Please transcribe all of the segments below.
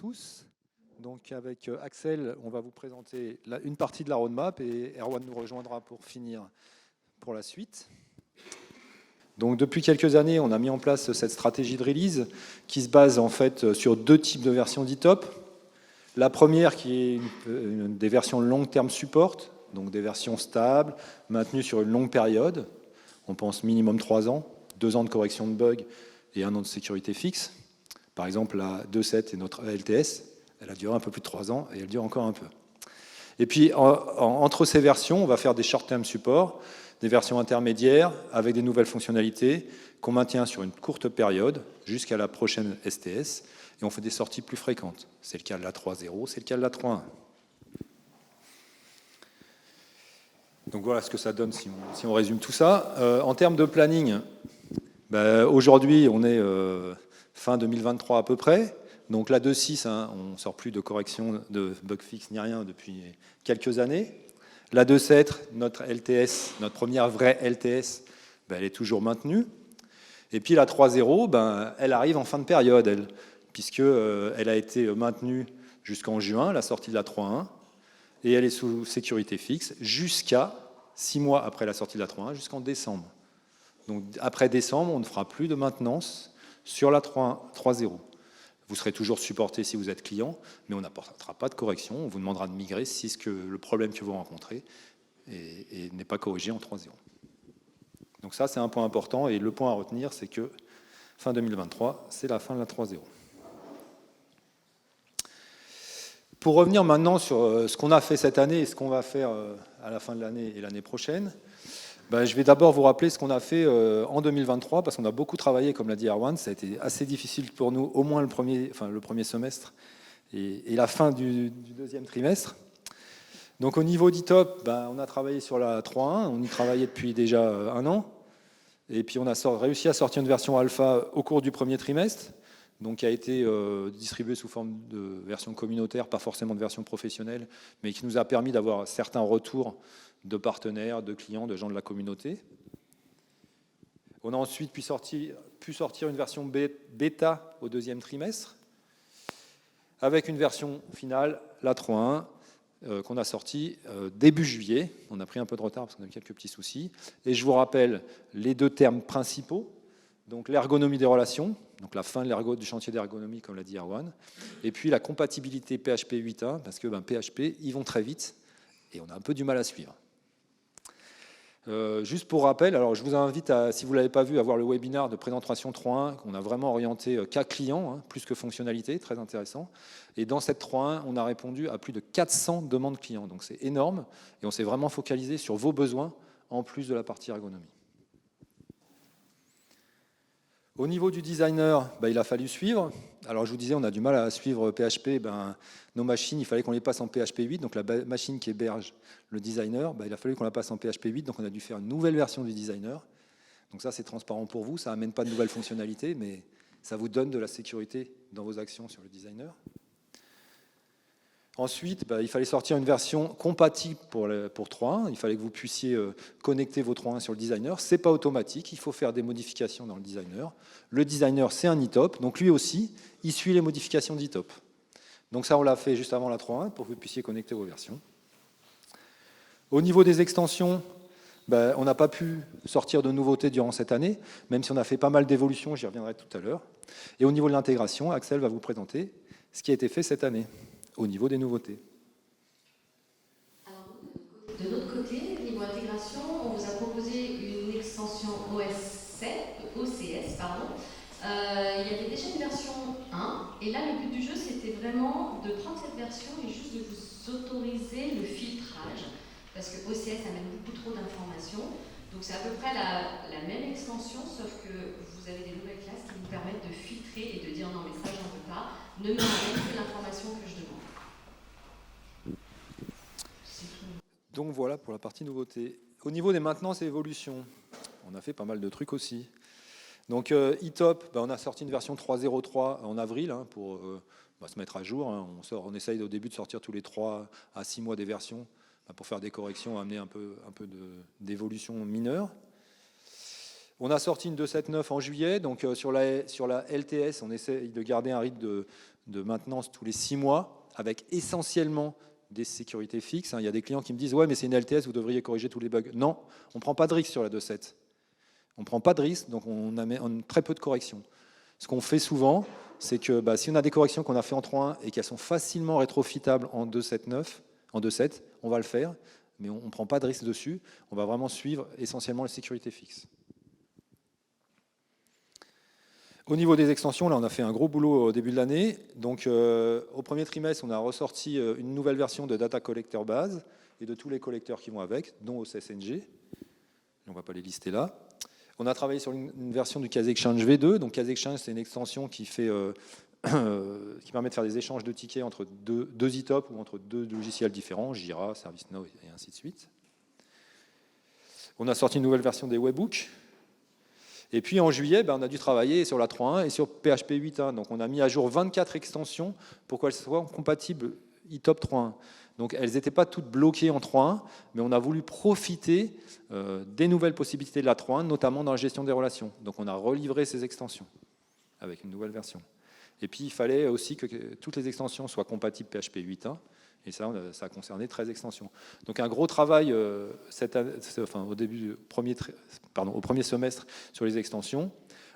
tous. Donc avec Axel, on va vous présenter une partie de la roadmap et Erwan nous rejoindra pour finir pour la suite. Donc depuis quelques années, on a mis en place cette stratégie de release qui se base en fait sur deux types de versions d'ITOP. La première qui est des versions long term support, donc des versions stables, maintenues sur une longue période. On pense minimum 3 ans, 2 ans de correction de bugs et 1 an de sécurité fixe. Par exemple, la 2.7 est notre LTS, elle a duré un peu plus de 3 ans et elle dure encore un peu. Et puis, entre ces versions, on va faire des short-term support, des versions intermédiaires avec des nouvelles fonctionnalités qu'on maintient sur une courte période jusqu'à la prochaine STS et on fait des sorties plus fréquentes. C'est le cas de la 3.0, c'est le cas de la 3.1. Donc voilà ce que ça donne si on résume tout ça. En termes de planning, aujourd'hui, on est fin 2023 à peu près. Donc la 2.6, on ne sort plus de correction de bug fixe ni rien depuis quelques années. La 2.7, notre LTS, notre première vraie LTS, elle est toujours maintenue. Et puis la 3.0, elle arrive en fin de période, puisqu'elle a été maintenue jusqu'en juin, la sortie de la 3.1, et elle est sous sécurité fixe jusqu'à 6 mois après la sortie de la 3.1, jusqu'en décembre. Donc après décembre, on ne fera plus de maintenance sur la 3.0. Vous serez toujours supporté si vous êtes client, mais on n'apportera pas de correction. On vous demandera de migrer si le problème que vous rencontrez n'est pas corrigé en 3.0. Donc ça, c'est un point important. Et le point à retenir, c'est que fin 2023, c'est la fin de la 3.0. Pour revenir maintenant sur ce qu'on a fait cette année et ce qu'on va faire à la fin de l'année et l'année prochaine, je vais d'abord vous rappeler ce qu'on a fait en 2023, parce qu'on a beaucoup travaillé, comme l'a dit Erwan. Ça a été assez difficile pour nous, au moins le premier semestre et la fin du deuxième trimestre. Donc au niveau d'ITOP, on a travaillé sur la 3.1, on y travaillait depuis déjà 1 an, et puis on a réussi à sortir une version alpha au cours du premier trimestre, donc qui a été distribuée sous forme de version communautaire, pas forcément de version professionnelle, mais qui nous a permis d'avoir certains retours de partenaires, de clients, de gens de la communauté. On a ensuite pu sortir une version bêta au deuxième trimestre, avec une version finale, la 3.1, qu'on a sortie début juillet. On a pris un peu de retard parce qu'on a eu quelques petits soucis. Et je vous rappelle les deux termes principaux. Donc l'ergonomie des relations, donc la fin du chantier d'ergonomie, comme l'a dit Erwan. Et puis la compatibilité PHP 8.1, parce que PHP, ils vont très vite et on a un peu du mal à suivre. Juste pour rappel, alors je vous invite, si vous ne l'avez pas vu, à voir le webinaire de présentation 3.1 qu'on a vraiment orienté cas client, plus que fonctionnalité, très intéressant. Et dans cette 3.1, on a répondu à plus de 400 demandes clients, donc c'est énorme. Et on s'est vraiment focalisé sur vos besoins, en plus de la partie ergonomie. Au niveau du designer, il a fallu suivre. Alors je vous disais, on a du mal à suivre PHP. Nos machines, il fallait qu'on les passe en PHP 8. Donc la machine qui héberge le designer, il a fallu qu'on la passe en PHP 8. Donc on a dû faire une nouvelle version du designer. Donc ça, c'est transparent pour vous. Ça n'amène pas de nouvelles fonctionnalités, mais ça vous donne de la sécurité dans vos actions sur le designer. Ensuite, il fallait sortir une version compatible pour 3.1. Il fallait que vous puissiez connecter vos 3.1 sur le designer. Ce n'est pas automatique, il faut faire des modifications dans le designer. Le designer, c'est un ITOP, donc lui aussi, il suit les modifications d'ITOP. Donc ça, on l'a fait juste avant la 3.1 pour que vous puissiez connecter vos versions. Au niveau des extensions, on n'a pas pu sortir de nouveautés durant cette année, même si on a fait pas mal d'évolutions, j'y reviendrai tout à l'heure. Et au niveau de l'intégration, Axel va vous présenter ce qui a été fait cette année au niveau des nouveautés. Alors, de notre côté, niveau intégration, on vous a proposé une extension OCS. Il y avait déjà une version 1, et là le but du jeu c'était vraiment de prendre cette version et juste de vous autoriser le filtrage, parce que OCS amène beaucoup trop d'informations. Donc c'est à peu près la même extension, sauf que vous avez des nouvelles classes qui vous permettent de filtrer et de dire non mais ça j'en veux pas, ne me ramène que l'information que je demande. Donc voilà pour la partie nouveauté. Au niveau des maintenances et évolutions, on a fait pas mal de trucs aussi. Donc ITOP, on a sorti une version 3.03 en avril pour se mettre à jour. On essaye au début de sortir tous les 3 à 6 mois des versions pour faire des corrections, amener un peu d'évolution mineure. On a sorti une 2.7.9 en juillet, donc sur la LTS, on essaie de garder un rythme de maintenance tous les 6 mois, avec essentiellement des sécurités fixes. Il y a des clients qui me disent « Ouais, mais c'est une LTS, vous devriez corriger tous les bugs. » Non, on ne prend pas de risque sur la 2.7. On ne prend pas de risque, donc on a très peu de corrections. Ce qu'on fait souvent, c'est que si on a des corrections qu'on a fait en 3.1 et qu'elles sont facilement rétrofitables en 2.7, on va le faire, mais on ne prend pas de risque dessus. On va vraiment suivre essentiellement les sécurités fixes. Au niveau des extensions, là, on a fait un gros boulot au début de l'année. Donc, au premier trimestre, on a ressorti une nouvelle version de Data Collector Base et de tous les collecteurs qui vont avec, dont OCSNG. On ne va pas les lister là. On a travaillé sur une version du Case Exchange V2. Donc, Case Exchange, c'est une extension qui permet de faire des échanges de tickets entre deux ITOP ou entre deux logiciels différents, Jira, ServiceNow et ainsi de suite. On a sorti une nouvelle version des Webbooks. Et puis en juillet, on a dû travailler sur la 3.1 et sur PHP 8.1. Donc on a mis à jour 24 extensions pour qu'elles soient compatibles ITOP 3.1. Donc elles n'étaient pas toutes bloquées en 3.1, mais on a voulu profiter des nouvelles possibilités de la 3.1, notamment dans la gestion des relations. Donc on a relivré ces extensions avec une nouvelle version. Et puis il fallait aussi que toutes les extensions soient compatibles PHP 8.1. Et ça a concerné 13 extensions. Donc un gros travail au premier semestre sur les extensions.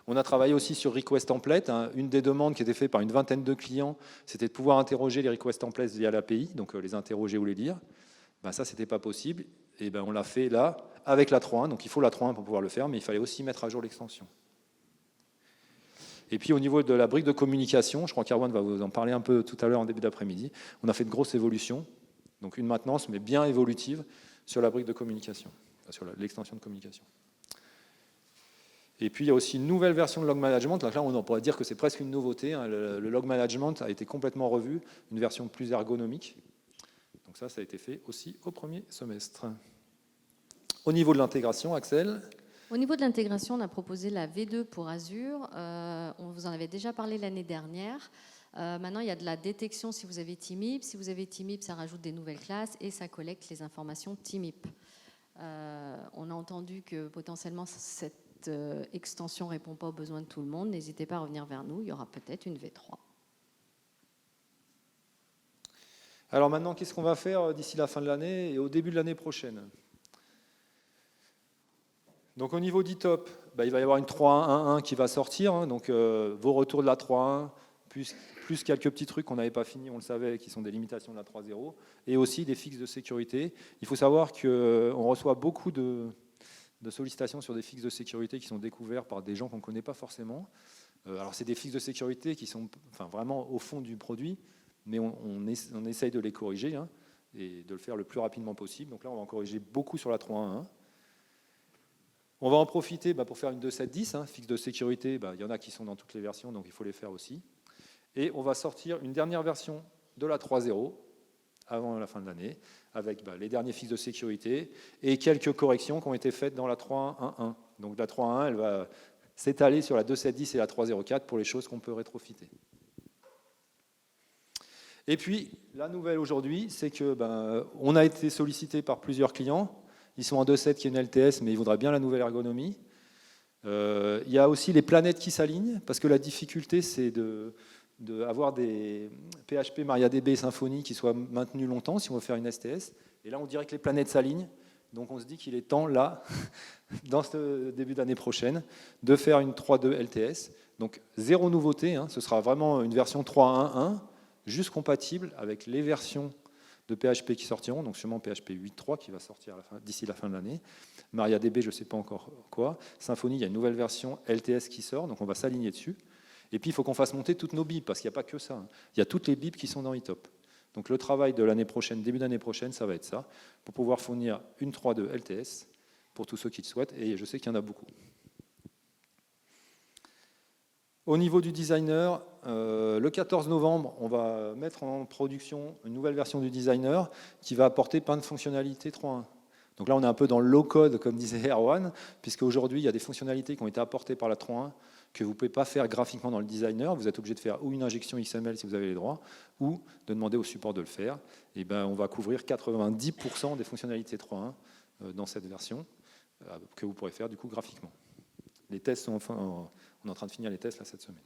On a travaillé aussi sur Request Template. Une des demandes qui était faite par une vingtaine de clients, c'était de pouvoir interroger les Request Templates via l'API, donc les interroger ou les lire. Ça, ce n'était pas possible. Et on l'a fait là, avec la 3.1. Donc il faut la 3.1 pour pouvoir le faire, mais il fallait aussi mettre à jour l'extension. Et puis au niveau de la brique de communication, je crois qu'Erwan va vous en parler un peu tout à l'heure en début d'après-midi, on a fait de grosses évolutions, donc une maintenance, mais bien évolutive, sur la brique de communication, sur l'extension de communication. Et puis il y a aussi une nouvelle version de Log Management. Donc là, on pourrait dire que c'est presque une nouveauté. Le Log Management a été complètement revu, une version plus ergonomique. Donc ça a été fait aussi au premier semestre. Au niveau de l'intégration, Axel ? Au niveau de l'intégration, on a proposé la V2 pour Azure. On vous en avait déjà parlé l'année dernière. Maintenant, il y a de la détection si vous avez TeamIP. Si vous avez TeamIP, ça rajoute des nouvelles classes et ça collecte les informations TeamIP. On a entendu que potentiellement cette extension ne répond pas aux besoins de tout le monde. N'hésitez pas à revenir vers nous. Il y aura peut-être une V3. Alors maintenant, qu'est-ce qu'on va faire d'ici la fin de l'année et au début de l'année prochaine ? Donc au niveau d'ITOP, il va y avoir une 3.1.1.1 qui va sortir, donc vos retours de la 3.1, plus quelques petits trucs qu'on n'avait pas finis, on le savait, qui sont des limitations de la 3.0, et aussi des fixes de sécurité. Il faut savoir qu'on reçoit beaucoup de sollicitations sur des fixes de sécurité qui sont découverts par des gens qu'on ne connaît pas forcément. Alors c'est des fixes de sécurité qui sont vraiment au fond du produit, mais on essaye de les corriger et de le faire le plus rapidement possible. Donc là, on va en corriger beaucoup sur la 3.1.1. On va en profiter pour faire une 2.7.10, fixe de sécurité, il y en a qui sont dans toutes les versions, donc il faut les faire aussi. Et on va sortir une dernière version de la 3.0 avant la fin de l'année, avec les derniers fixes de sécurité et quelques corrections qui ont été faites dans la 3.1.1. Donc la 3.1, elle va s'étaler sur la 2.7.10 et la 3.0.4 pour les choses qu'on peut rétrofiter. Et puis, la nouvelle aujourd'hui, c'est qu'on a été sollicité par plusieurs clients. Ils sont en 2.7 qui est une LTS, mais ils voudraient bien la nouvelle ergonomie. Il y a aussi les planètes qui s'alignent, parce que la difficulté, c'est d'avoir des PHP, MariaDB et Symfony qui soient maintenus longtemps, si on veut faire une STS. Et là, on dirait que les planètes s'alignent. Donc on se dit qu'il est temps, là, dans ce début d'année prochaine, de faire une 3.2 LTS. Donc zéro nouveauté, ce sera vraiment une version 3.1.1, juste compatible avec les versions de PHP qui sortiront, donc sûrement PHP 8.3 qui va sortir d'ici la fin de l'année. MariaDB, je ne sais pas encore quoi. Symfony, il y a une nouvelle version LTS qui sort, donc on va s'aligner dessus. Et puis il faut qu'on fasse monter toutes nos BIB, parce qu'il n'y a pas que ça. Il y a toutes les BIB qui sont dans ITOP. Donc le travail de l'année prochaine, début d'année prochaine, ça va être ça, pour pouvoir fournir une 3.2 LTS pour tous ceux qui le souhaitent, et je sais qu'il y en a beaucoup. Au niveau du designer, le 14 novembre, on va mettre en production une nouvelle version du designer qui va apporter plein de fonctionnalités 3.1. Donc là, on est un peu dans le low-code, comme disait Erwan, puisque aujourd'hui, il y a des fonctionnalités qui ont été apportées par la 3.1 que vous ne pouvez pas faire graphiquement dans le designer. Vous êtes obligé de faire ou une injection XML si vous avez les droits, ou de demander au support de le faire. Et on va couvrir 90% des fonctionnalités 3.1 dans cette version, que vous pourrez faire du coup graphiquement. Les tests sont on est en train de finir les tests là, cette semaine.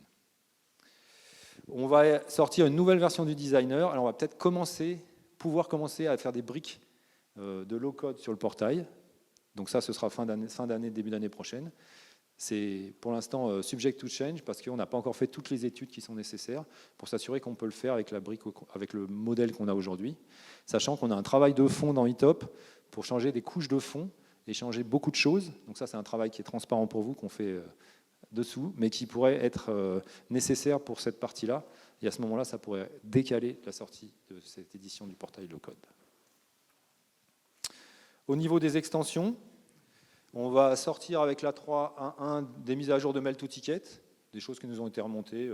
On va sortir une nouvelle version du designer. Alors on va peut-être pouvoir commencer à faire des briques de low-code sur le portail. Donc ça, ce sera fin d'année, début d'année prochaine. C'est pour l'instant subject to change parce qu'on n'a pas encore fait toutes les études qui sont nécessaires pour s'assurer qu'on peut le faire avec la brique, avec le modèle qu'on a aujourd'hui. Sachant qu'on a un travail de fond dans eTop pour changer des couches de fond et changer beaucoup de choses. Donc ça, c'est un travail qui est transparent pour vous, qu'on fait dessous, mais qui pourrait être nécessaire pour cette partie-là. Et à ce moment-là, ça pourrait décaler la sortie de cette édition du portail low-code. Au niveau des extensions, on va sortir avec la 3.1.1 des mises à jour de mail to ticket, des choses qui nous ont été remontées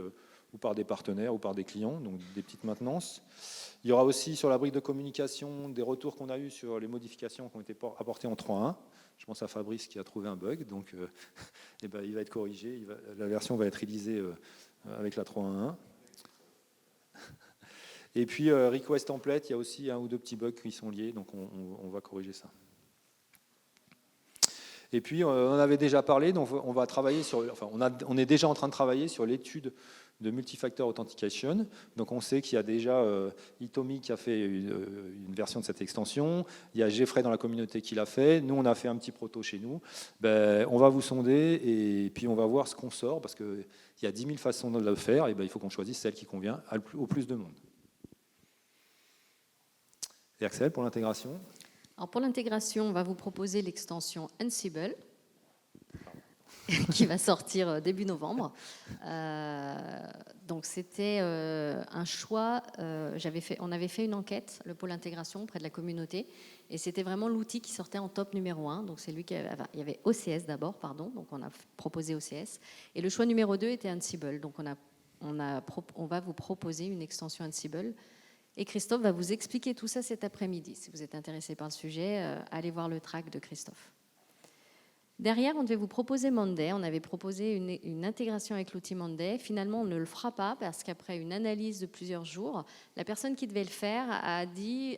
ou par des partenaires ou par des clients, donc des petites maintenances. Il y aura aussi sur la brique de communication des retours qu'on a eus sur les modifications qui ont été apportées en 3.1. Je pense à Fabrice qui a trouvé un bug, donc il va être corrigé, la version va être réalisée avec la 3.1.1. Et puis request template, il y a aussi un ou deux petits bugs qui sont liés, donc on va corriger ça. Et puis on en avait déjà parlé, donc on va travailler sur, enfin on est déjà en train de travailler sur l'étude de multifactor authentication. Donc on sait qu'il y a déjà Itomi qui a fait une version de cette extension, il y a Geoffrey dans la communauté qui l'a fait, nous on a fait un petit proto chez nous. On va vous sonder et puis on va voir ce qu'on sort, parce qu'il y a 10 000 façons de le faire, et il faut qu'on choisisse celle qui convient au plus de monde. Et Axel, pour l'intégration? Alors pour l'intégration, on va vous proposer l'extension Ansible qui va sortir début novembre. Donc c'était un choix. On avait fait une enquête, le pôle intégration, auprès de la communauté, et c'était vraiment l'outil qui sortait en top numéro 1. Donc c'est lui il y avait OCS d'abord, pardon. Donc on a proposé OCS, et le choix numéro 2 était Ansible. Donc on va vous proposer une extension Ansible. Et Christophe va vous expliquer tout ça cet après-midi. Si vous êtes intéressé par le sujet, allez voir le track de Christophe. Derrière, on devait vous proposer Monday. On avait proposé une intégration avec l'outil Monday. Finalement, on ne le fera pas parce qu'après une analyse de plusieurs jours, la personne qui devait le faire a dit,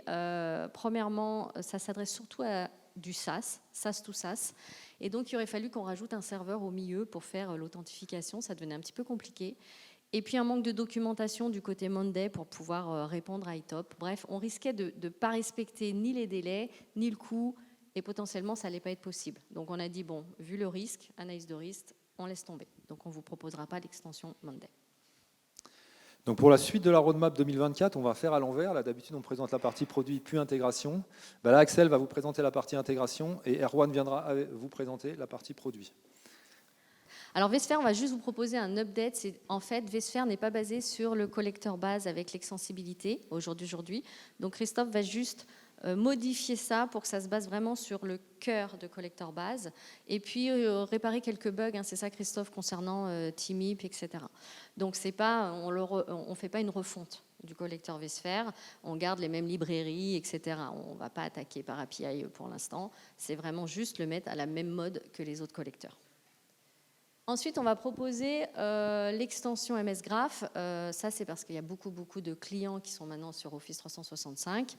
premièrement, ça s'adresse surtout à du SaaS to SaaS. Et donc, il aurait fallu qu'on rajoute un serveur au milieu pour faire l'authentification. Ça devenait un petit peu compliqué. Et puis un manque de documentation du côté Monday pour pouvoir répondre à iTop. Bref, on risquait de ne pas respecter ni les délais, ni le coût, et potentiellement, ça n'allait pas être possible. Donc on a dit, bon, vu le risque, analyse de risque, on laisse tomber. Donc on ne vous proposera pas l'extension Monday. Donc pour la suite de la roadmap 2024, on va faire à l'envers. Là, d'habitude, on présente la partie produit puis intégration. Là, Axel va vous présenter la partie intégration et Erwan viendra vous présenter la partie produit. Alors Vsphere, on va juste vous proposer un update. En fait, Vsphere n'est pas basé sur le collecteur base avec l'extensibilité aujourd'hui. Donc Christophe va juste modifier ça pour que ça se base vraiment sur le cœur de collecteur base. Et puis réparer quelques bugs, hein, c'est ça Christophe, concernant TMIP, etc. Donc c'est pas, on fait pas une refonte du collecteur Vsphere, on garde les mêmes librairies, etc. On ne va pas attaquer par API pour l'instant. C'est vraiment juste le mettre à la même mode que les autres collecteurs. Ensuite, on va proposer l'extension MS Graph. Ça, c'est parce qu'il y a beaucoup de clients qui sont maintenant sur Office 365.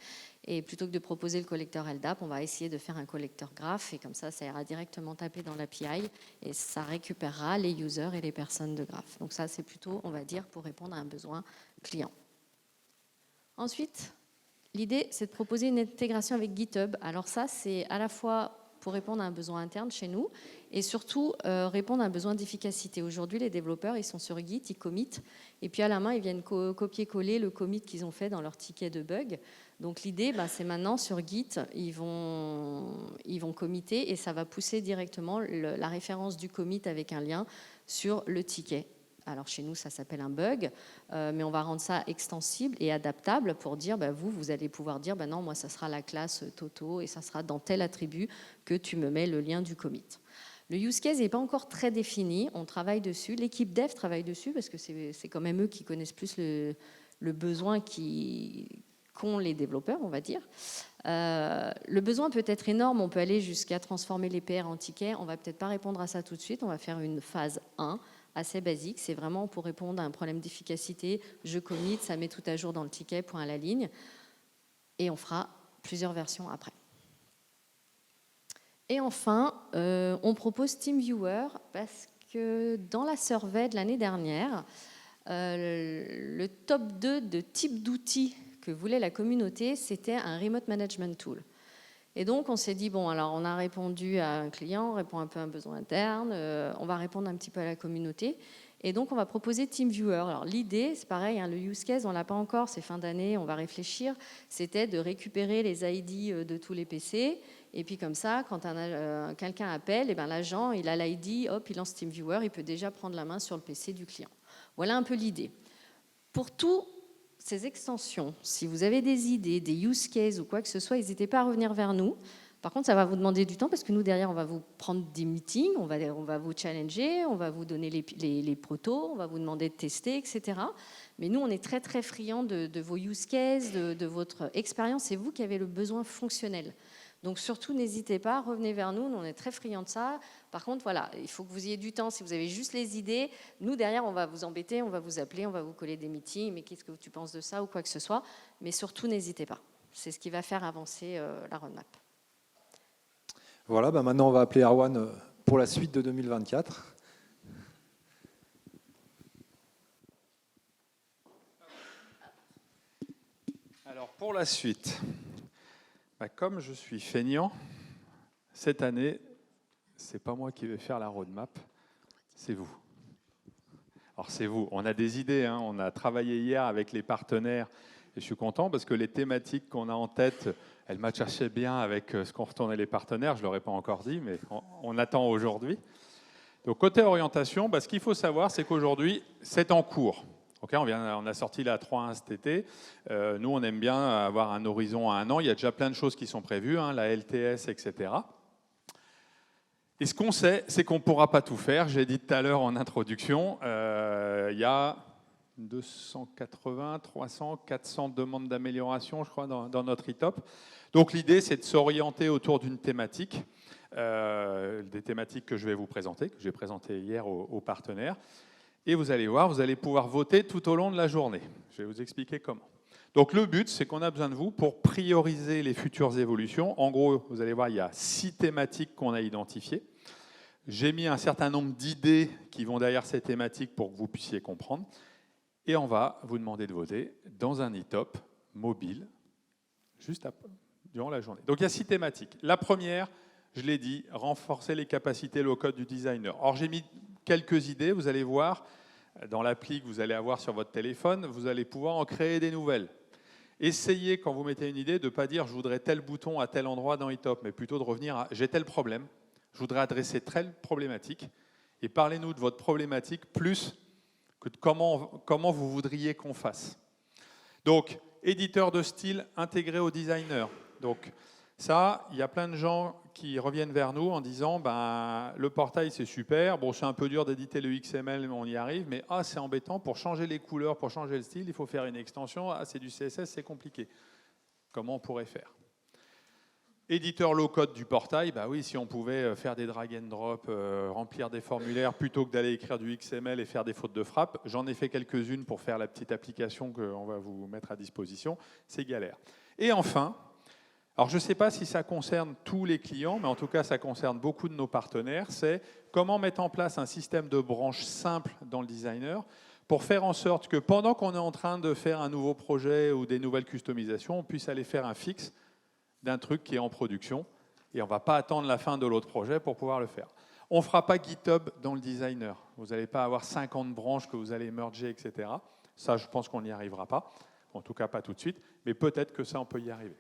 Et plutôt que de proposer le collecteur LDAP, on va essayer de faire un collecteur Graph. Et comme ça ira directement taper dans l'API. Et ça récupérera les users et les personnes de Graph. Donc ça, c'est plutôt, on va dire, pour répondre à un besoin client. Ensuite, l'idée, c'est de proposer une intégration avec GitHub. Alors ça, c'est à la fois pour répondre à un besoin interne chez nous et surtout répondre à un besoin d'efficacité. Aujourd'hui, les développeurs, ils sont sur Git, ils committent et puis à la main, ils viennent copier-coller le commit qu'ils ont fait dans leur ticket de bug. Donc l'idée, c'est maintenant sur Git, ils vont committer et ça va pousser directement la référence du commit avec un lien sur le ticket. Alors chez nous, ça s'appelle un bug, mais on va rendre ça extensible et adaptable pour dire, vous allez pouvoir dire, non, moi, ça sera la classe Toto et ça sera dans tel attribut que tu me mets le lien du commit. Le use case n'est pas encore très défini, on travaille dessus, l'équipe dev travaille dessus parce que c'est quand même eux qui connaissent plus le besoin qu'ont les développeurs, on va dire. Le besoin peut être énorme, on peut aller jusqu'à transformer les PR en tickets, on ne va peut-être pas répondre à ça tout de suite, on va faire une phase 1, assez basique, c'est vraiment pour répondre à un problème d'efficacité, je commit, ça met tout à jour dans le ticket, point à la ligne, et on fera plusieurs versions après. Et enfin, on propose TeamViewer parce que dans la survey de l'année dernière, le top 2 de type d'outils que voulait la communauté, c'était un remote management tool. Et donc, on s'est dit, bon, alors on a répondu à un client, on répond un peu à un besoin interne, on va répondre un petit peu à la communauté. Et donc, on va proposer TeamViewer. Alors, l'idée, c'est pareil, hein, le use case, on ne l'a pas encore, c'est fin d'année, on va réfléchir. C'était de récupérer les ID de tous les PC. Et puis, comme ça, quand quelqu'un appelle, eh ben, l'agent, il a l'ID, hop, il lance TeamViewer, il peut déjà prendre la main sur le PC du client. Voilà un peu l'idée. Pour tous ces extensions, si vous avez des idées, des use cases ou quoi que ce soit, n'hésitez pas à revenir vers nous. Par contre, ça va vous demander du temps parce que nous, derrière, on va vous prendre des meetings, on va vous challenger, on va vous donner les protos, on va vous demander de tester, etc. Mais nous, on est très, très friands de vos use cases, de votre expérience. C'est vous qui avez le besoin fonctionnel. Donc surtout, n'hésitez pas, revenez vers nous, on est très friands de ça. Par contre, voilà, il faut que vous ayez du temps. Si vous avez juste les idées, nous, derrière, on va vous embêter, on va vous appeler, on va vous coller des meetings, mais qu'est-ce que tu penses de ça ou quoi que ce soit. Mais surtout, n'hésitez pas. C'est ce qui va faire avancer la roadmap. Voilà, maintenant on va appeler Arwan pour la suite de 2024. Alors pour la suite, comme je suis feignant, cette année, c'est pas moi qui vais faire la roadmap, c'est vous. Alors c'est vous, on a des idées, hein, on a travaillé hier avec les partenaires et je suis content parce que les thématiques qu'on a en tête, elles matchent assez bien avec ce qu'ont retourné les partenaires, je ne l'aurais pas encore dit, mais on attend aujourd'hui. Donc côté orientation, ce qu'il faut savoir, c'est qu'aujourd'hui, c'est en cours. Okay, on a sorti la 3.1 cet été. Nous, on aime bien avoir un horizon à 1 an. Il y a déjà plein de choses qui sont prévues, hein, la LTS, etc. Et ce qu'on sait, c'est qu'on ne pourra pas tout faire. J'ai dit tout à l'heure en introduction, il y a 280, 300, 400 demandes d'amélioration, je crois, dans notre e-top. Donc l'idée, c'est de s'orienter autour d'une thématique, des thématiques que je vais vous présenter, que j'ai présentées hier aux partenaires. Et vous allez voir, vous allez pouvoir voter tout au long de la journée. Je vais vous expliquer comment. Donc le but, c'est qu'on a besoin de vous pour prioriser les futures évolutions. En gros, vous allez voir, il y a 6 thématiques qu'on a identifiées. J'ai mis un certain nombre d'idées qui vont derrière ces thématiques pour que vous puissiez comprendre. Et on va vous demander de voter dans un e-top mobile, juste durant la journée. Donc il y a 6 thématiques. La première, je l'ai dit, renforcer les capacités low-code du designer. Or, j'ai mis quelques idées, vous allez voir, dans l'appli que vous allez avoir sur votre téléphone, vous allez pouvoir en créer des nouvelles. Essayez, quand vous mettez une idée, de ne pas dire « je voudrais tel bouton à tel endroit dans e-top », mais plutôt de revenir à « j'ai tel problème, je voudrais adresser telle problématique », et parlez-nous de votre problématique plus que de comment vous voudriez qu'on fasse. Donc, éditeur de style intégré au designer. Donc, ça, il y a plein de gens qui reviennent vers nous en disant le portail c'est super, bon c'est un peu dur d'éditer le XML mais on y arrive, mais c'est embêtant, pour changer les couleurs, pour changer le style, il faut faire une extension, c'est du CSS, c'est compliqué. Comment on pourrait faire? Éditeur low-code du portail, oui, si on pouvait faire des drag and drop, remplir des formulaires plutôt que d'aller écrire du XML et faire des fautes de frappe, j'en ai fait quelques-unes pour faire la petite application qu'on va vous mettre à disposition, c'est galère. Et enfin, alors je ne sais pas si ça concerne tous les clients, mais en tout cas ça concerne beaucoup de nos partenaires, c'est comment mettre en place un système de branches simple dans le designer pour faire en sorte que pendant qu'on est en train de faire un nouveau projet ou des nouvelles customisations, on puisse aller faire un fixe d'un truc qui est en production et on ne va pas attendre la fin de l'autre projet pour pouvoir le faire. On ne fera pas GitHub dans le designer. Vous n'allez pas avoir 50 branches que vous allez merger, etc. Ça, je pense qu'on n'y arrivera pas. En tout cas, pas tout de suite. Mais peut-être que ça, on peut y arriver.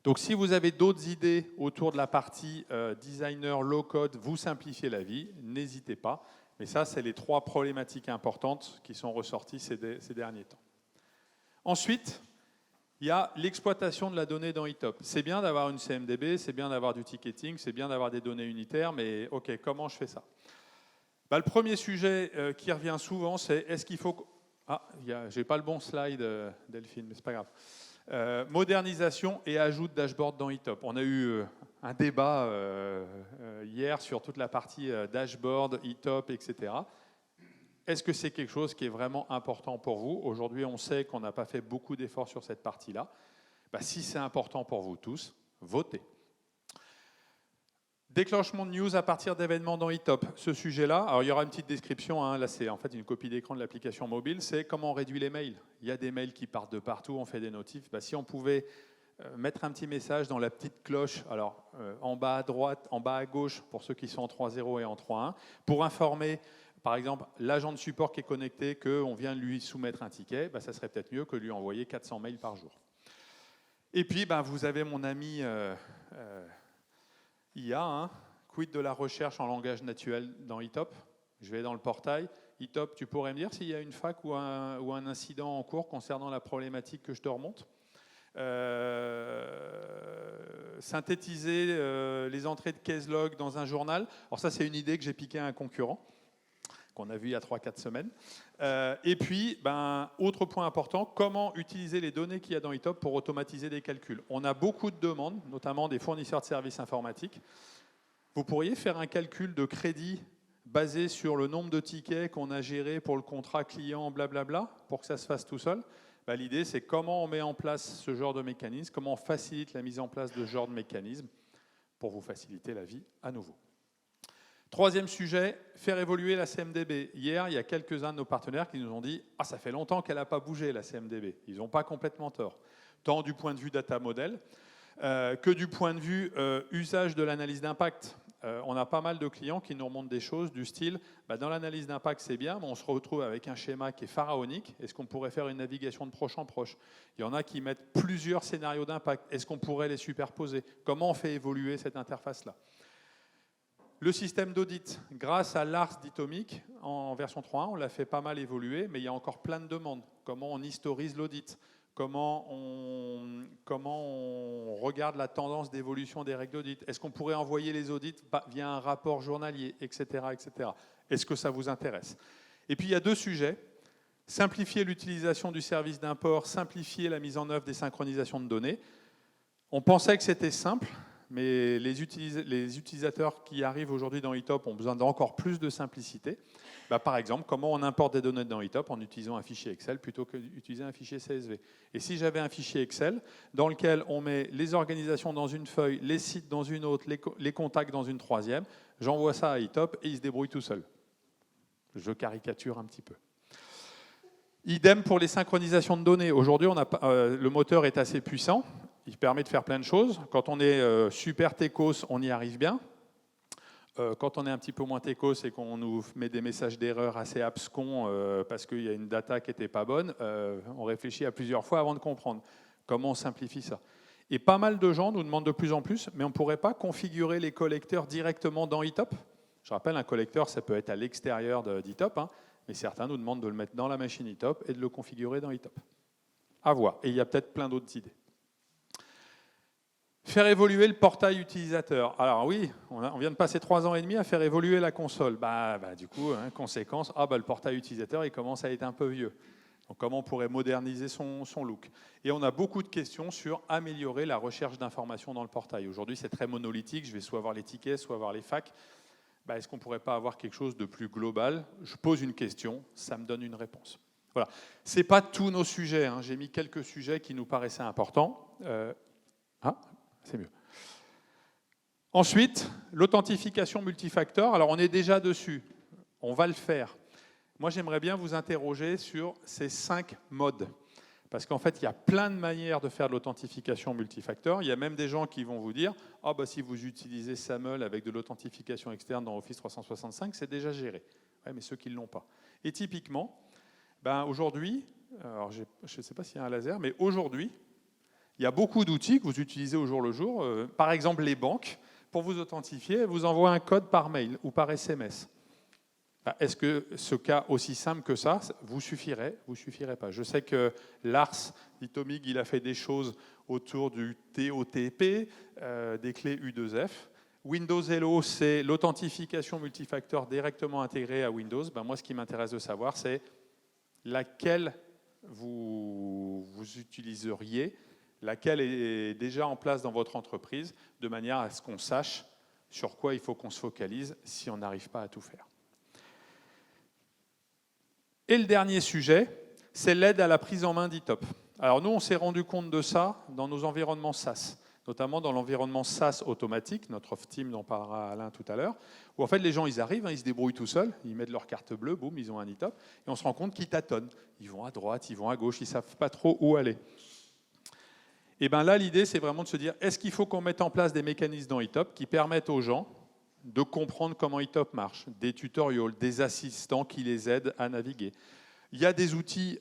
Donc, si vous avez d'autres idées autour de la partie designer, low-code, vous simplifiez la vie, n'hésitez pas. Mais ça, c'est les 3 problématiques importantes qui sont ressorties ces derniers temps. Ensuite, il y a l'exploitation de la donnée dans e-top. C'est bien d'avoir une CMDB, c'est bien d'avoir du ticketing, c'est bien d'avoir des données unitaires, mais OK, comment je fais ça? Le premier sujet qui revient souvent, c'est est-ce qu'il faut... j'ai pas le bon slide, Delphine, mais c'est pas grave. Modernisation et ajout de dashboard dans e-top. On a eu un débat hier sur toute la partie dashboard, e-top, etc. Est-ce que c'est quelque chose qui est vraiment important pour vous? Aujourd'hui, on sait qu'on n'a pas fait beaucoup d'efforts sur cette partie-là. Si c'est important pour vous tous, votez. Déclenchement de news à partir d'événements dans eTop. Ce sujet-là, alors il y aura une petite description, hein, là c'est en fait une copie d'écran de l'application mobile, c'est comment on réduit les mails. Il y a des mails qui partent de partout, on fait des notifs. Si on pouvait mettre un petit message dans la petite cloche, alors en bas à droite, en bas à gauche, pour ceux qui sont en 3.0 et en 3.1, pour informer, par exemple, l'agent de support qui est connecté qu'on vient de lui soumettre un ticket, ça serait peut-être mieux que lui envoyer 400 mails par jour. Et puis, vous avez mon ami IA, hein, quid de la recherche en langage naturel dans eTop. Je vais dans le portail. eTop, tu pourrais me dire s'il y a une fac ou un incident en cours concernant la problématique que je te remonte. Synthétiser les entrées de case log dans un journal. Alors ça, c'est une idée que j'ai piquée à un concurrent, qu'on a vu il y a 3-4 semaines. Et puis, autre point important, comment utiliser les données qu'il y a dans eTop pour automatiser des calculs. On a beaucoup de demandes, notamment des fournisseurs de services informatiques. Vous pourriez faire un calcul de crédit basé sur le nombre de tickets qu'on a gérés pour le contrat client, blablabla, pour que ça se fasse tout seul. L'idée, c'est comment on met en place ce genre de mécanisme, comment on facilite la mise en place de ce genre de mécanisme pour vous faciliter la vie à nouveau. Troisième sujet, faire évoluer la CMDB. Hier, il y a quelques-uns de nos partenaires qui nous ont dit « Ah, ça fait longtemps qu'elle n'a pas bougé, la CMDB ». Ils n'ont pas complètement tort, tant du point de vue data model que du point de vue usage de l'analyse d'impact. On a pas mal de clients qui nous remontent des choses du style dans l'analyse d'impact c'est bien, mais on se retrouve avec un schéma qui est pharaonique. Est-ce qu'on pourrait faire une navigation de proche en proche? Il y en a qui mettent plusieurs scénarios d'impact. Est-ce qu'on pourrait les superposer? Comment on fait évoluer cette interface-là? Le système d'audit, grâce à l'ARS d'Itomic en version 3.1, on l'a fait pas mal évoluer, mais il y a encore plein de demandes. Comment on historise l'audit? Comment on regarde la tendance d'évolution des règles d'audit? Est-ce qu'on pourrait envoyer les audits via un rapport journalier, etc. etc. Est-ce que ça vous intéresse? Et puis il y a deux sujets. Simplifier l'utilisation du service d'import, simplifier la mise en œuvre des synchronisations de données. On pensait que c'était simple, mais les utilisateurs qui arrivent aujourd'hui dans eTop ont besoin d'encore plus de simplicité. Par exemple, comment on importe des données dans eTop en utilisant un fichier Excel plutôt que d'utiliser un fichier CSV. Et si j'avais un fichier Excel dans lequel on met les organisations dans une feuille, les sites dans une autre, les contacts dans une troisième, j'envoie ça à eTop et il se débrouille tout seul. Je caricature un petit peu. Idem pour les synchronisations de données. Aujourd'hui, le moteur est assez puissant. Il permet de faire plein de choses. Quand on est super techos, on y arrive bien. Quand on est un petit peu moins techos et qu'on nous met des messages d'erreur assez abscons parce qu'il y a une data qui n'était pas bonne, on réfléchit à plusieurs fois avant de comprendre comment on simplifie ça. Et pas mal de gens nous demandent de plus en plus, mais on ne pourrait pas configurer les collecteurs directement dans eTop. Je rappelle, un collecteur, ça peut être à l'extérieur d'eTop, hein, mais certains nous demandent de le mettre dans la machine eTop et de le configurer dans eTop. À voir. Et il y a peut-être plein d'autres idées. Faire évoluer le portail utilisateur. Alors oui, on vient de passer 3 ans et demi à faire évoluer la console. Du coup, conséquence, le portail utilisateur il commence à être un peu vieux. Donc comment on pourrait moderniser son look? Et on a beaucoup de questions sur améliorer la recherche d'informations dans le portail. Aujourd'hui, c'est très monolithique. Je vais soit avoir les tickets, soit avoir les facs. Est-ce qu'on ne pourrait pas avoir quelque chose de plus global? Je pose une question, ça me donne une réponse. Voilà. Ce n'est pas tous nos sujets. Hein. J'ai mis quelques sujets qui nous paraissaient importants. C'est mieux. Ensuite, l'authentification multifacteur. Alors, on est déjà dessus. On va le faire. Moi, j'aimerais bien vous interroger sur ces 5 modes. Parce qu'en fait, il y a plein de manières de faire de l'authentification multifacteur. Il y a même des gens qui vont vous dire « si vous utilisez SAML avec de l'authentification externe dans Office 365, c'est déjà géré. » Ouais, mais ceux qui ne l'ont pas. Et typiquement, aujourd'hui, alors je ne sais pas s'il y a un laser, mais aujourd'hui, il y a beaucoup d'outils que vous utilisez au jour le jour. Par exemple, les banques, pour vous authentifier, elles vous envoient un code par mail ou par SMS. Est-ce que ce cas aussi simple que ça vous suffirait? Vous suffirait pas. Je sais que Lars d'Itomic, il a fait des choses autour du TOTP, des clés U2F. Windows Hello, c'est l'authentification multifacteur directement intégrée à Windows. Moi, ce qui m'intéresse de savoir, c'est laquelle vous utiliseriez, laquelle est déjà en place dans votre entreprise, de manière à ce qu'on sache sur quoi il faut qu'on se focalise si on n'arrive pas à tout faire. Et le dernier sujet, c'est l'aide à la prise en main d'eTop. Alors nous, on s'est rendu compte de ça dans nos environnements SaaS. notamment dans l'environnement SaaS automatique, notre off-team dont parlera Alain tout à l'heure, où en fait les gens ils arrivent, ils se débrouillent tout seuls, ils mettent leur carte bleue, boum, ils ont un e-top, et on se rend compte qu'ils tâtonnent. Ils vont à droite, ils vont à gauche, ils ne savent pas trop où aller. Et bien là, l'idée, c'est vraiment de se dire, est-ce qu'il faut qu'on mette en place des mécanismes dans e-top qui permettent aux gens de comprendre comment e-top marche, des tutorials, des assistants qui les aident à naviguer. Il y a des outils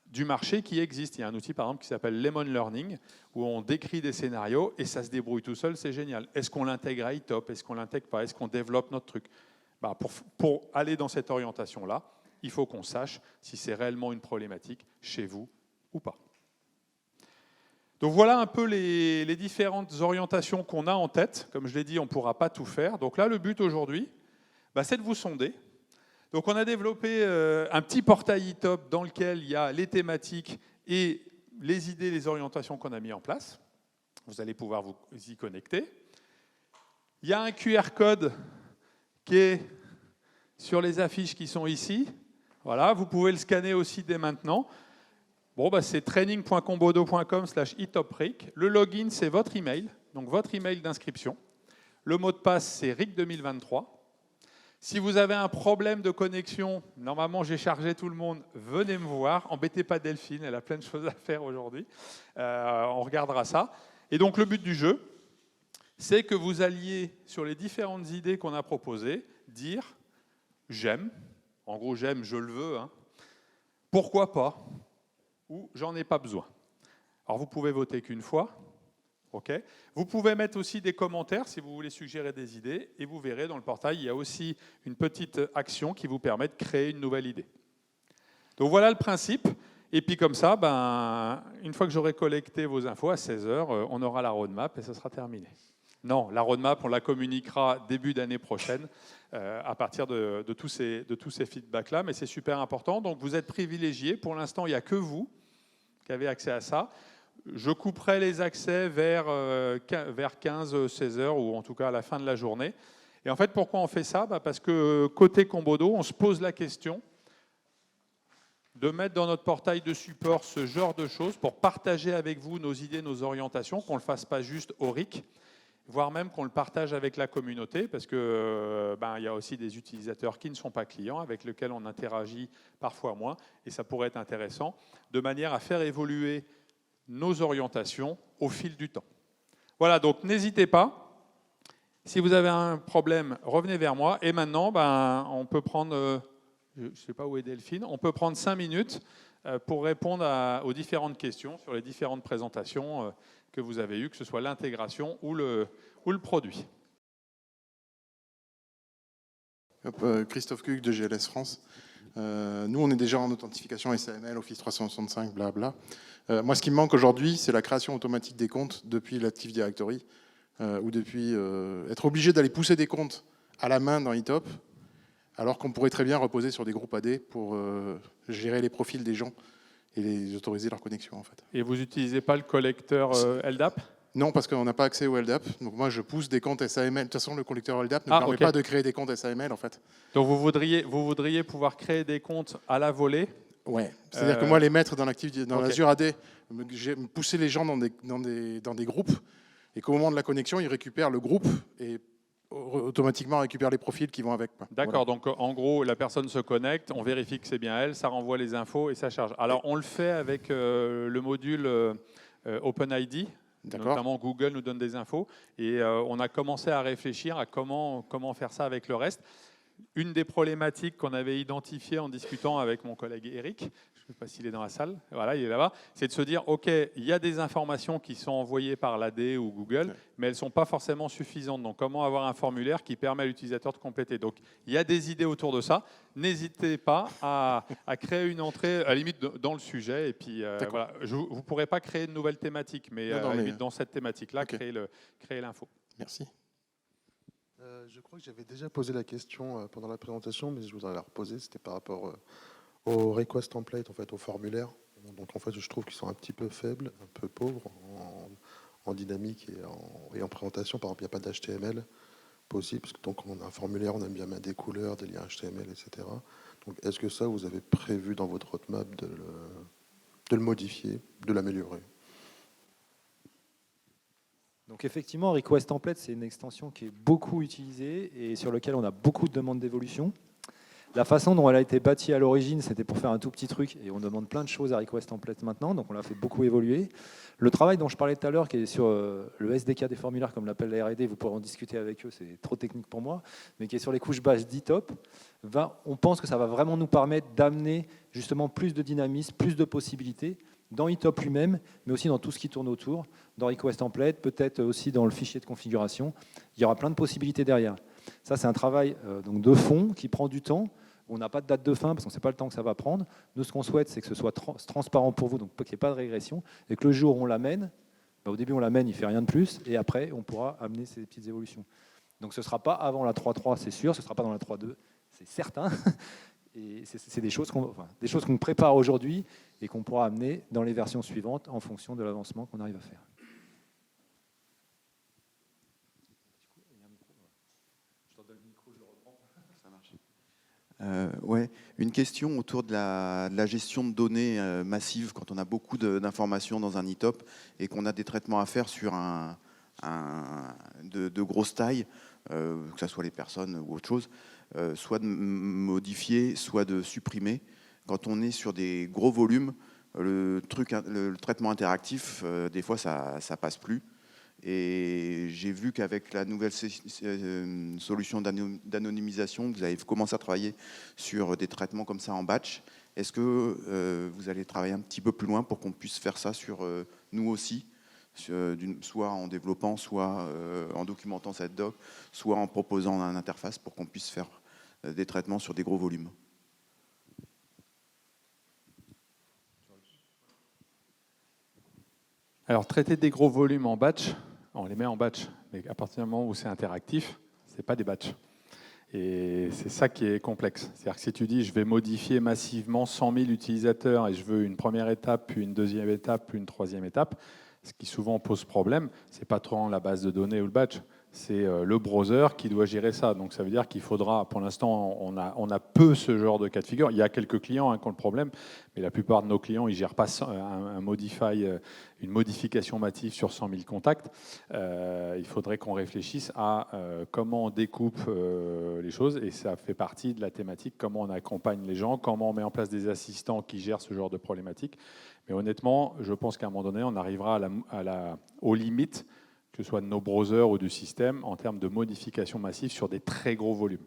du marché qui existent. Il y a un outil, par exemple, qui s'appelle Lemon Learning, où on décrit des scénarios et ça se débrouille tout seul, c'est génial. Est-ce qu'on l'intègre à e-top? Est-ce qu'on ne l'intègre pas? Est-ce qu'on développe notre truc? Pour aller dans cette orientation-là, il faut qu'on sache si c'est réellement une problématique chez vous ou pas. Donc voilà un peu les différentes orientations qu'on a en tête. Comme je l'ai dit, on ne pourra pas tout faire. Donc là, le but aujourd'hui, c'est de vous sonder. Donc on a développé un petit portail e-top dans lequel il y a les thématiques et les idées, les orientations qu'on a mis en place. Vous allez pouvoir vous y connecter. Il y a un QR code qui est sur les affiches qui sont ici. Voilà, vous pouvez le scanner aussi dès maintenant. Bon, c'est training.combodo.com/etopric. Le login, c'est votre email, donc votre email d'inscription. Le mot de passe, c'est RIC2023. Si vous avez un problème de connexion, normalement j'ai chargé tout le monde, venez me voir. Embêtez pas Delphine, elle a plein de choses à faire aujourd'hui. On regardera ça. Et donc le but du jeu, c'est que vous alliez, sur les différentes idées qu'on a proposées, dire « j'aime », en gros « j'aime, je le veux hein. »,« pourquoi pas » ou « j'en ai pas besoin ». Alors vous pouvez voter qu'une fois. Okay. Vous pouvez mettre aussi des commentaires si vous voulez suggérer des idées et vous verrez dans le portail, il y a aussi une petite action qui vous permet de créer une nouvelle idée. Donc voilà le principe. Et puis comme ça, une fois que j'aurai collecté vos infos à 16h, on aura la roadmap et ça sera terminé. Non, la roadmap, on la communiquera début d'année prochaine à partir de tous ces feedbacks-là, mais c'est super important. Donc vous êtes privilégiés. Pour l'instant, il n'y a que vous qui avez accès à ça. Je couperai les accès vers 15-16 heures, ou en tout cas à la fin de la journée. Et en fait, pourquoi on fait ça? Parce que côté Combodo, on se pose la question de mettre dans notre portail de support ce genre de choses pour partager avec vous nos idées, nos orientations, qu'on ne le fasse pas juste au RIC, voire même qu'on le partage avec la communauté, parce qu'il y a aussi des utilisateurs qui ne sont pas clients, avec lesquels on interagit parfois moins, et ça pourrait être intéressant, de manière à faire évoluer nos orientations au fil du temps. Voilà, donc n'hésitez pas. Si vous avez un problème, revenez vers moi. Et maintenant, on peut prendre, je ne sais pas où est Delphine, on peut prendre 5 minutes pour répondre aux différentes questions sur les différentes présentations que vous avez eues, que ce soit l'intégration ou le produit. Christophe Cuc de GLS France. Nous, on est déjà en authentification SAML, Office 365, blabla. Moi, ce qui me manque aujourd'hui, c'est la création automatique des comptes depuis l'Active Directory, ou depuis être obligé d'aller pousser des comptes à la main dans eTop, alors qu'on pourrait très bien reposer sur des groupes AD pour gérer les profils des gens et les autoriser leur connexion, en fait. Et vous n'utilisez pas le collecteur LDAP? Non, parce qu'on n'a pas accès au LDAP. Donc moi, je pousse des comptes SAML. De toute façon, le collecteur LDAP ne permet pas de créer des comptes SAML, en fait. Donc vous voudriez pouvoir créer des comptes à la volée? Ouais. C'est-à-dire que moi, les mettre dans l'Azure AD, pousser les gens dans des groupes, et qu'au moment de la connexion, ils récupèrent le groupe et automatiquement récupèrent les profils qui vont avec. D'accord, voilà. Donc en gros, la personne se connecte, on vérifie que c'est bien elle, ça renvoie les infos et ça charge. Alors on le fait avec le module OpenID. Notamment Google nous donne des infos et on a commencé à réfléchir à comment faire ça avec le reste. Une des problématiques qu'on avait identifiées en discutant avec mon collègue Eric, je ne sais pas s'il est dans la salle, voilà, il est là-bas, c'est de se dire, OK, il y a des informations qui sont envoyées par l'AD ou Google, mais elles ne sont pas forcément suffisantes. Donc, comment avoir un formulaire qui permet à l'utilisateur de compléter? Donc, il y a des idées autour de ça. N'hésitez pas à créer une entrée, à la limite, dans le sujet. Et puis, voilà, vous ne pourrez pas créer de nouvelles thématiques, mais à la limite, dans cette thématique-là, créer l'info. Merci. Je crois que j'avais déjà posé la question pendant la présentation, mais je voudrais la reposer. C'était par rapport au request template, en fait, au formulaire. Donc, en fait, je trouve qu'ils sont un petit peu faibles, un peu pauvres en dynamique et en présentation. Par exemple, il n'y a pas d'HTML possible, parce que donc, on a un formulaire, on aime bien mettre des couleurs, des liens HTML, etc. Donc, est-ce que ça, vous avez prévu dans votre roadmap de le modifier, de l'améliorer? Donc effectivement, Request Template, c'est une extension qui est beaucoup utilisée et sur laquelle on a beaucoup de demandes d'évolution. La façon dont elle a été bâtie à l'origine, c'était pour faire un tout petit truc et on demande plein de choses à Request Template maintenant, donc on l'a fait beaucoup évoluer. Le travail dont je parlais tout à l'heure, qui est sur le SDK des formulaires, comme l'appelle la R&D, vous pourrez en discuter avec eux, c'est trop technique pour moi, mais qui est sur les couches basses d'ITOP, on pense que ça va vraiment nous permettre d'amener justement plus de dynamisme, plus de possibilités dans ITOP lui-même, mais aussi dans tout ce qui tourne autour, dans Request Template, peut-être aussi dans le fichier de configuration. Il y aura plein de possibilités derrière. Ça, c'est un travail donc de fond qui prend du temps. On n'a pas de date de fin parce qu'on ne sait pas le temps que ça va prendre. Nous, ce qu'on souhaite, c'est que ce soit transparent pour vous, donc qu'il n'y ait pas de régression, et que le jour où on l'amène, au début on l'amène, il ne fait rien de plus, et après, on pourra amener ces petites évolutions. Donc ce ne sera pas avant la 3.3, c'est sûr, ce ne sera pas dans la 3.2, c'est certain. Et c'est des choses qu'on prépare aujourd'hui et qu'on pourra amener dans les versions suivantes en fonction de l'avancement qu'on arrive à faire. Ouais, une question autour de la gestion de données massive quand on a beaucoup d'informations dans un ITOP et qu'on a des traitements à faire sur de grosse taille, que ce soit les personnes ou autre chose, soit de modifier, soit de supprimer. Quand on est sur des gros volumes, le traitement interactif, des fois ça passe plus. Et j'ai vu qu'avec la nouvelle solution d'anonymisation, vous avez commencé à travailler sur des traitements comme ça en batch. Est-ce que vous allez travailler un petit peu plus loin pour qu'on puisse faire ça sur nous aussi, soit en développant, soit en documentant cette doc, soit en proposant une interface pour qu'on puisse faire des traitements sur des gros volumes? Alors, traiter des gros volumes en batch, on les met en batch, mais à partir du moment où c'est interactif, ce n'est pas des batchs. Et c'est ça qui est complexe. C'est-à-dire que si tu dis je vais modifier massivement 100 000 utilisateurs et je veux une première étape, puis une deuxième étape, puis une troisième étape, ce qui souvent pose problème, ce n'est pas trop la base de données ou le batch, c'est le browser qui doit gérer ça. Donc ça veut dire qu'il faudra, pour l'instant, on a peu ce genre de cas de figure. Il y a quelques clients qui ont le problème, mais la plupart de nos clients, ils ne gèrent pas une modification massive sur 100 000 contacts. Il faudrait qu'on réfléchisse à comment on découpe les choses, et ça fait partie de la thématique, comment on accompagne les gens, comment on met en place des assistants qui gèrent ce genre de problématiques. Mais honnêtement, je pense qu'à un moment donné, on arrivera aux limites, que ce soit de nos browsers ou du système, en termes de modification massive sur des très gros volumes.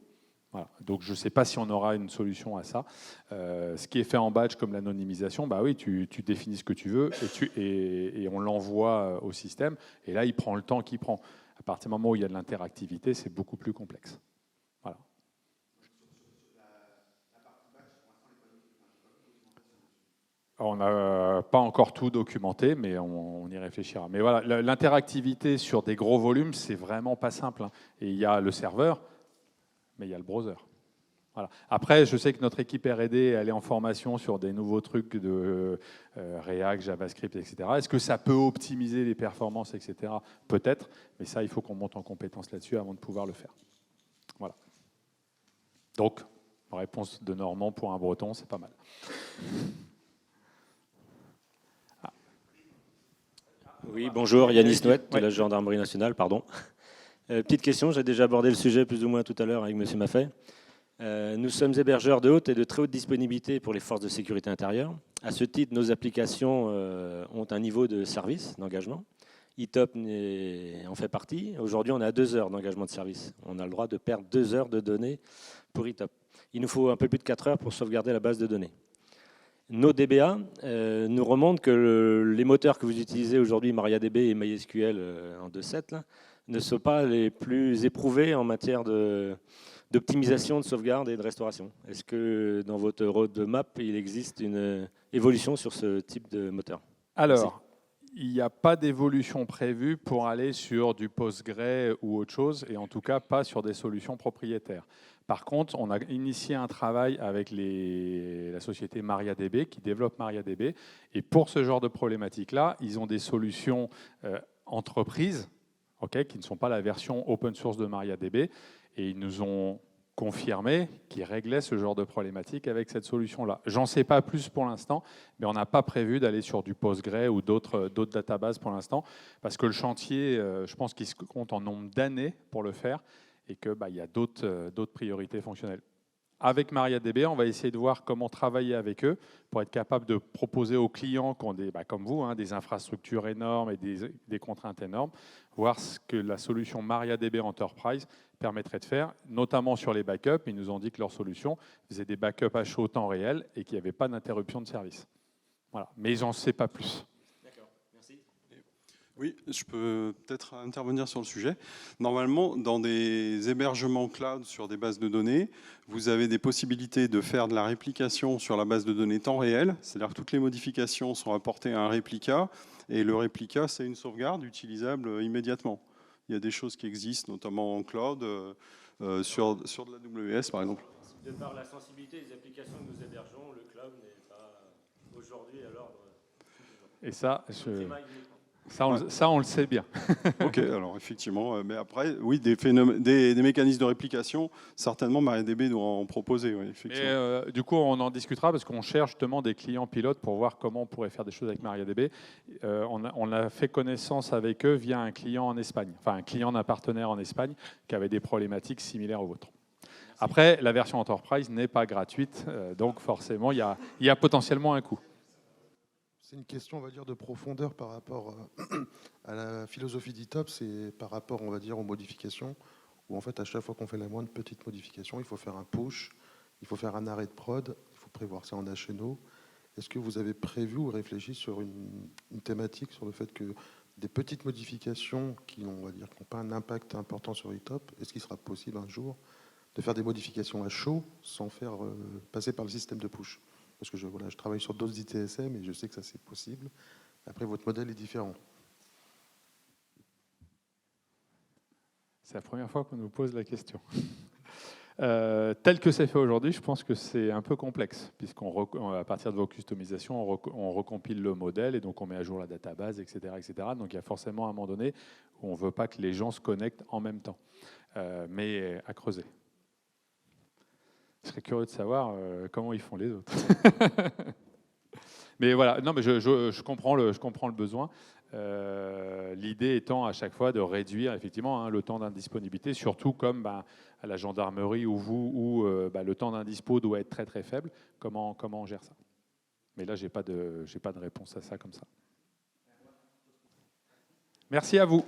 Voilà. Donc je ne sais pas si on aura une solution à ça. Ce qui est fait en batch comme l'anonymisation, bah oui, tu définis ce que tu veux et on l'envoie au système. Et là, il prend le temps qu'il prend. À partir du moment où il y a de l'interactivité, c'est beaucoup plus complexe. Voilà. On n'a pas encore tout documenté, mais on y réfléchira. Mais voilà, l'interactivité sur des gros volumes, c'est vraiment pas simple. Et il y a le serveur, mais il y a le browser. Voilà. Après, je sais que notre équipe R&D, elle est en formation sur des nouveaux trucs de React, JavaScript, etc. Est-ce que ça peut optimiser les performances, etc. Peut-être, mais ça, il faut qu'on monte en compétence là-dessus avant de pouvoir le faire. Voilà. Donc, réponse de Normand pour un Breton, c'est pas mal. Oui, bonjour, Yanis Nouette de la Gendarmerie nationale, pardon. Petite question, j'ai déjà abordé le sujet plus ou moins tout à l'heure avec M. Maffei. Nous sommes hébergeurs de haute et de très haute disponibilité pour les forces de sécurité intérieure. À ce titre, nos applications ont un niveau de service, d'engagement. ITOP en fait partie. Aujourd'hui, on est à 2 heures d'engagement de service. On a le droit de perdre 2 heures de données pour ITOP. Il nous faut un peu plus de 4 heures pour sauvegarder la base de données. Nos DBA nous remontent que les moteurs que vous utilisez aujourd'hui, MariaDB et MySQL en 2.7, ne sont pas les plus éprouvés en matière d'optimisation, de sauvegarde et de restauration. Est-ce que dans votre roadmap, il existe une évolution sur ce type de moteur? Alors, il n'y a pas d'évolution prévue pour aller sur du Postgre ou autre chose, et en tout cas pas sur des solutions propriétaires. Par contre, on a initié un travail avec la société MariaDB qui développe MariaDB. Et pour ce genre de problématique-là, ils ont des solutions entreprises qui ne sont pas la version open source de MariaDB. Et ils nous ont confirmé qu'il réglait ce genre de problématique avec cette solution-là. J'en sais pas plus pour l'instant, mais on n'a pas prévu d'aller sur du Postgre ou d'autres databases pour l'instant, parce que le chantier, je pense qu'il se compte en nombre d'années pour le faire, et qu'il y a d'autres priorités fonctionnelles. Avec MariaDB, on va essayer de voir comment travailler avec eux pour être capable de proposer aux clients qui ont comme vous, des infrastructures énormes et des contraintes énormes, voir ce que la solution MariaDB Enterprise permettrait de faire, notamment sur les backups. Ils nous ont dit que leur solution faisait des backups à chaud au temps réel et qu'il n'y avait pas d'interruption de service. Voilà. Mais j'en sais pas plus. Oui, je peux peut-être intervenir sur le sujet. Normalement, dans des hébergements cloud sur des bases de données, vous avez des possibilités de faire de la réplication sur la base de données temps réel, c'est-à-dire que toutes les modifications sont apportées à un réplica, et le réplica, c'est une sauvegarde utilisable immédiatement. Il y a des choses qui existent, notamment en cloud, sur de la AWS par exemple. De par la sensibilité des applications que nous hébergeons, le cloud n'est pas aujourd'hui à l'ordre. Et ça, ça, on le sait bien. Ok, alors effectivement, mais après, oui, des mécanismes de réplication, certainement MariaDB doit en proposer. Oui, effectivement. Et, du coup, on en discutera parce qu'on cherche justement des clients pilotes pour voir comment on pourrait faire des choses avec MariaDB. On a fait connaissance avec eux via un client en Espagne, enfin un client d'un partenaire en Espagne qui avait des problématiques similaires aux vôtres. Après, la version Enterprise n'est pas gratuite, donc forcément, il y a potentiellement un coût. C'est une question, on va dire, de profondeur par rapport à la philosophie d'ITOPS et par rapport, on va dire, aux modifications, où en fait, à chaque fois qu'on fait la moindre petite modification, il faut faire un push, il faut faire un arrêt de prod, il faut prévoir ça en HNO. Est-ce que vous avez prévu ou réfléchi sur une thématique sur le fait que des petites modifications qui n'ont pas un impact important sur ITOP, est-ce qu'il sera possible un jour de faire des modifications à chaud sans faire passer par le système de push? Parce que je travaille sur d'autres ITSM et je sais que ça c'est possible. Après, votre modèle est différent. C'est la première fois qu'on nous pose la question. Tel que c'est fait aujourd'hui, je pense que c'est un peu complexe, puisqu'à partir de vos customisations, on recompile le modèle et donc on met à jour la database, etc., etc. Donc il y a forcément un moment donné où on ne veut pas que les gens se connectent en même temps. Mais à creuser. Je serais curieux de savoir comment ils font les autres. Mais voilà, non, mais je comprends le besoin. L'idée étant à chaque fois de réduire effectivement le temps d'indisponibilité, surtout comme à la gendarmerie ou où le temps d'indispo doit être très très faible. Comment on gère ça? Mais là, j'ai pas de réponse à ça comme ça. Merci à vous.